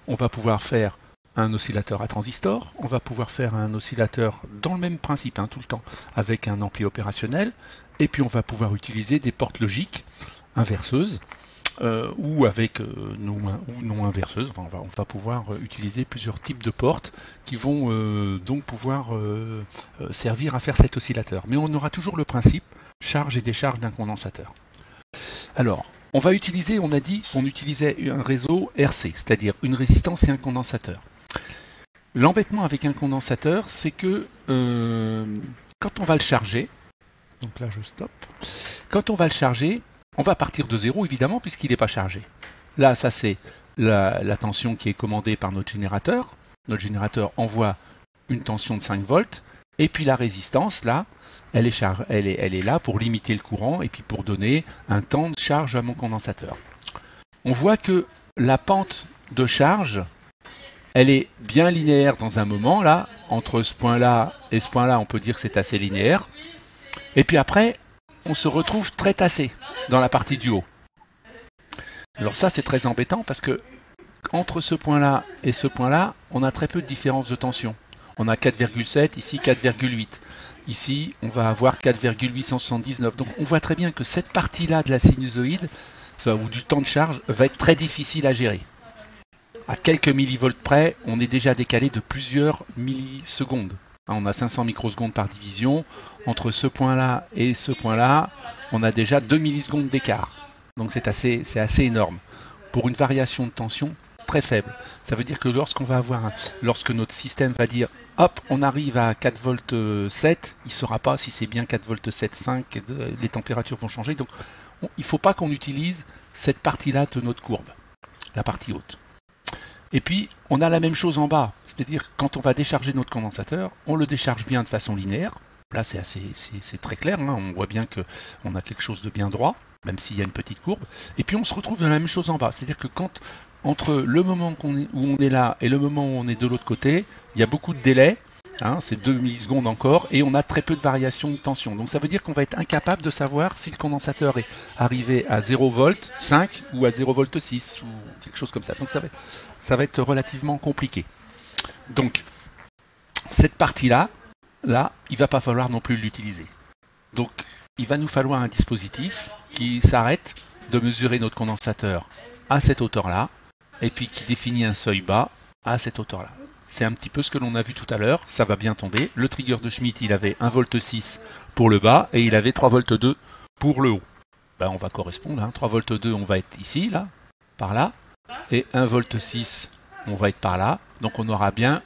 on va pouvoir faire un oscillateur à transistor, on va pouvoir faire un oscillateur dans le même principe, tout le temps, avec un ampli opérationnel, et puis on va pouvoir utiliser des portes logiques inverseuses, ou avec non inverseuses. Enfin, on va pouvoir utiliser plusieurs types de portes qui vont donc pouvoir servir à faire cet oscillateur. Mais on aura toujours le principe charge et décharge d'un condensateur. Alors, on va utiliser, on a dit qu'on utilisait un réseau RC, c'est-à-dire une résistance et un condensateur. L'embêtement avec un condensateur, c'est que quand on va le charger, donc là je stoppe, quand on va le charger, on va partir de zéro évidemment puisqu'il n'est pas chargé. Là, ça c'est la tension qui est commandée par notre générateur. Notre générateur envoie une tension de 5 volts et puis la résistance là, elle est là pour limiter le courant et puis pour donner un temps de charge à mon condensateur. On voit que la pente de charge, elle est bien linéaire dans un moment là, entre ce point-là et ce point-là, on peut dire que c'est assez linéaire. Et puis après, on se retrouve très tassé dans la partie du haut. Alors ça, c'est très embêtant parce que entre ce point-là et ce point-là, on a très peu de différence de tension. On a 4,7, ici 4,8. Ici, on va avoir 4,879. Donc on voit très bien que cette partie-là de la sinusoïde, ou du temps de charge, va être très difficile à gérer. À quelques millivolts près, on est déjà décalé de plusieurs millisecondes. On a 500 microsecondes par division. Entre ce point-là et ce point-là, on a déjà 2 millisecondes d'écart. Donc c'est assez énorme. Pour une variation de tension très faible. Ça veut dire que lorsque notre système va dire hop, on arrive à 4 volts 7, il ne saura pas si c'est bien 4 volts 7, 5, les températures vont changer. Donc il ne faut pas qu'on utilise cette partie-là de notre courbe, la partie haute. Et puis, on a la même chose en bas, c'est-à-dire quand on va décharger notre condensateur, on le décharge bien de façon linéaire. Là, c'est très clair, on voit bien qu'on a quelque chose de bien droit, même s'il y a une petite courbe. Et puis, on se retrouve dans la même chose en bas, c'est-à-dire que entre le moment où on est là et le moment où on est de l'autre côté, il y a beaucoup de délai, c'est 2 millisecondes encore, et on a très peu de variation de tension. Donc ça veut dire qu'on va être incapable de savoir si le condensateur est arrivé à 0 volts 5 ou à 0 volts 6 ou quelque chose comme ça. Donc ça va être relativement compliqué. Donc cette partie-là, il va pas falloir non plus l'utiliser. Donc il va nous falloir un dispositif qui s'arrête de mesurer notre condensateur à cette hauteur-là, et puis qui définit un seuil bas à cette hauteur-là. C'est un petit peu ce que l'on a vu tout à l'heure, ça va bien tomber. Le trigger de Schmitt, il avait 1 volt 6 pour le bas, et il avait 3 volt 2 pour le haut. On va correspondre, 3 volt 2, on va être ici, là, par là, et 1 volt 6, on va être par là. Donc on aura bien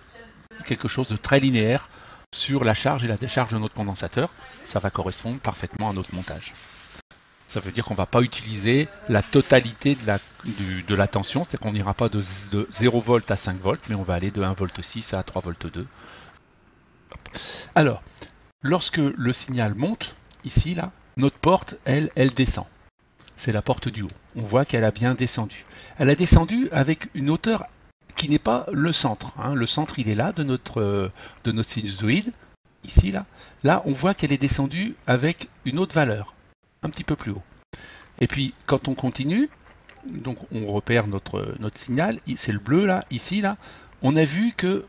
quelque chose de très linéaire sur la charge et la décharge de notre condensateur. Ça va correspondre parfaitement à notre montage. Ça veut dire qu'on ne va pas utiliser la totalité de la tension, c'est-à-dire qu'on n'ira pas de 0 volt à 5 volts, mais on va aller de 1 volt 6 à 3 volt 2. Alors, lorsque le signal monte, ici, là, notre porte, elle descend. C'est la porte du haut. On voit qu'elle a bien descendu. Elle a descendu avec une hauteur qui n'est pas le centre. Le centre, il est là de notre sinusoïde, ici, là. Là, on voit qu'elle est descendue avec une autre valeur, un petit peu plus haut. Et puis, quand on continue, donc on repère notre signal, c'est le bleu, là, ici, là. On a vu que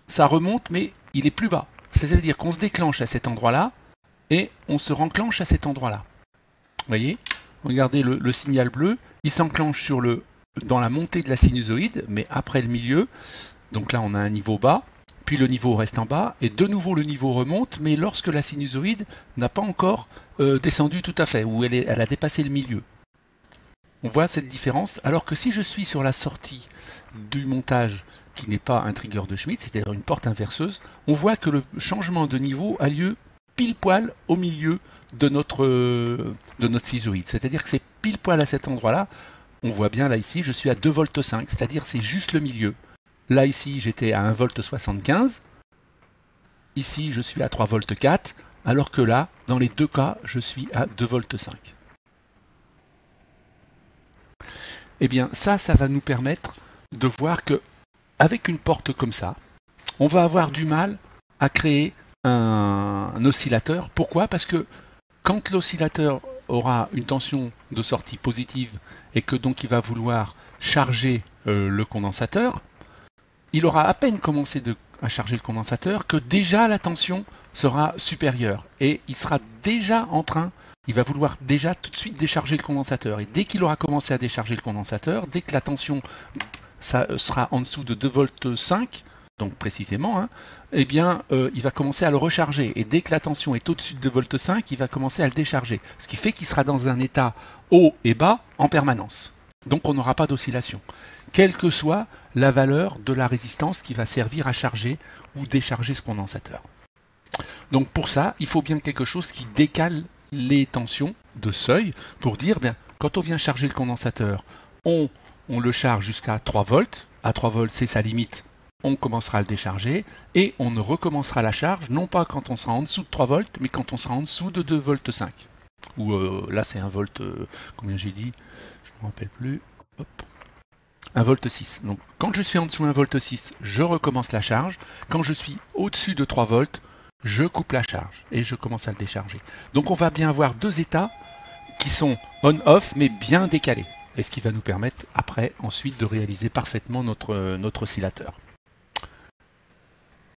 ça remonte, mais il est plus bas. Ça veut dire qu'on se déclenche à cet endroit-là, et on se renclenche à cet endroit-là. Vous voyez ? Regardez le signal bleu, il s'enclenche dans la montée de la sinusoïde, mais après le milieu. Donc là, on a un niveau bas, puis le niveau reste en bas, et de nouveau le niveau remonte, mais lorsque la sinusoïde n'a pas encore descendu tout à fait, ou elle a dépassé le milieu. On voit cette différence, alors que si je suis sur la sortie du montage qui n'est pas un trigger de Schmitt, c'est-à-dire une porte inverseuse, on voit que le changement de niveau a lieu pile poil au milieu de notre sinusoïde. C'est-à-dire que c'est pile poil à cet endroit-là. On voit bien là ici, je suis à 2 volts 5, c'est-à-dire c'est juste le milieu. Là ici, j'étais à 1 volt 75. Ici, je suis à 3 volts 4, alors que là, dans les deux cas, je suis à 2 volts 5. Eh bien, ça va nous permettre de voir que avec une porte comme ça, on va avoir du mal à créer un oscillateur. Pourquoi ? Parce que quand l'oscillateur aura une tension de sortie positive et que donc il va vouloir charger le condensateur, il aura à peine commencé à charger le condensateur que déjà la tension sera supérieure et il sera déjà en train, il va vouloir déjà tout de suite décharger le condensateur. Et dès qu'il aura commencé à décharger le condensateur, dès que la tension ça sera en dessous de 2 volts 5, donc précisément, hein, eh bien, il va commencer à le recharger. Et dès que la tension est au-dessus de 2 volts 5, il va commencer à le décharger. Ce qui fait qu'il sera dans un état haut et bas en permanence. Donc on n'aura pas d'oscillation, quelle que soit la valeur de la résistance qui va servir à charger ou décharger ce condensateur. Donc pour ça, il faut bien quelque chose qui décale les tensions de seuil pour dire, bien, quand on vient charger le condensateur, on le charge jusqu'à 3 volts. À 3 volts, c'est sa limite. On commencera à le décharger et on ne recommencera la charge, non pas quand on sera en dessous de 3 volts, mais quand on sera en dessous de 2 volts 5. Ou là, c'est 1 volt, combien j'ai dit? Je ne me rappelle plus. Hop. 1 volt 6. Donc quand je suis en dessous de 1 volt 6, je recommence la charge. Quand je suis au-dessus de 3 volts, je coupe la charge et je commence à le décharger. Donc on va bien avoir deux états qui sont on-off mais bien décalés. Et ce qui va nous permettre après ensuite de réaliser parfaitement notre oscillateur.